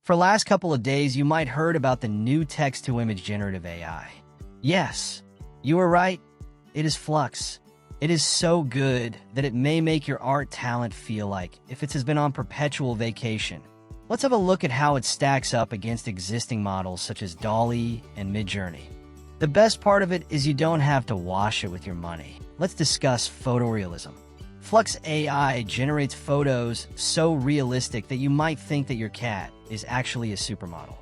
For last couple of days, you might heard about the new text-to-image generative AI. Yes, you were right. It is Flux. It is so good that it may make your art talent feel like if it has been on perpetual vacation. Let's have a look at how it stacks up against existing models such as DALL-E and Midjourney. The best part of it is you don't have to wash it with your money. Let's discuss photorealism. Flux AI generates photos so realistic that you might think that your cat is actually a supermodel.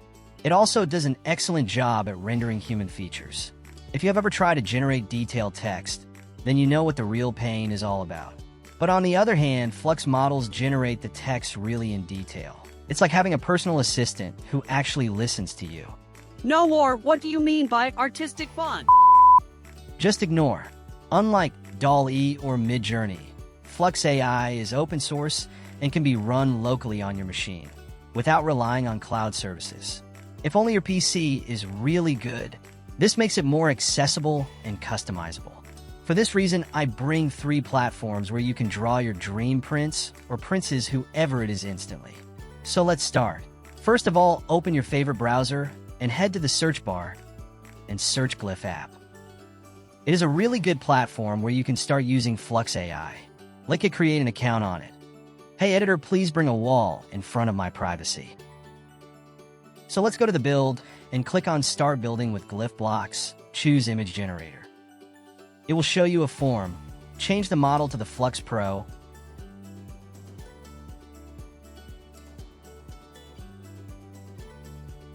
It also does an excellent job at rendering human features. If you have ever tried to generate detailed text, then you know what the real pain is all about. But on the other hand, Flux models generate the text really in detail. It's like having a personal assistant who actually listens to you. No more. What do you mean by artistic fun? Just ignore. Unlike DALL-E or Midjourney, Flux AI is open source and can be run locally on your machine without relying on cloud services. If only your PC is really good, this makes it more accessible and customizable. For this reason, I bring 3 platforms where you can draw your dream prints or princes whoever it is instantly. So let's start. First of all, open your favorite browser and head to the search bar and search Glyph app. It is a really good platform where you can start using Flux AI. Click to create an account on it. Hey editor, please bring a wall in front of my privacy. So let's go to the build and click on Start Building with Glyph Blocks. Choose Image Generator. It will show you a form. Change the model to the Flux Pro.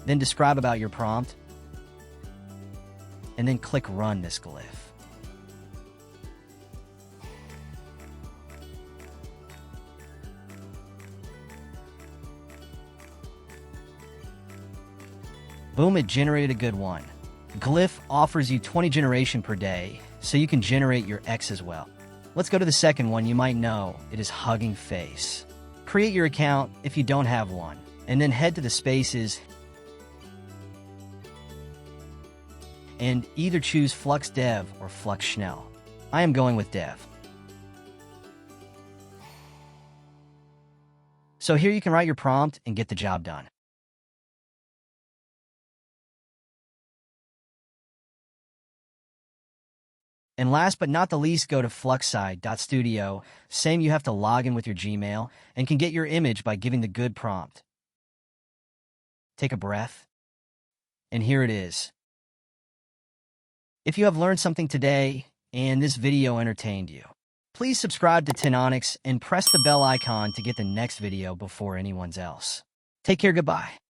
Then describe about your prompt. And then click Run this glyph. Boom, it generated a good one. Glyph offers you 20 generation per day, so you can generate your X as well. Let's go to the second one. You might know it is Hugging Face. Create your account if you don't have one, and then head to the spaces and either choose Flux Dev or Flux Schnell. I am going with Dev. So here you can write your prompt and get the job done. And last but not the least, go to fluxside.studio. Same, you have to log in with your Gmail and can get your image by giving the good prompt. Take a breath. And here it is. If you have learned something today and this video entertained you, please subscribe to Tynonix and press the bell icon to get the next video before anyone else. Take care, goodbye.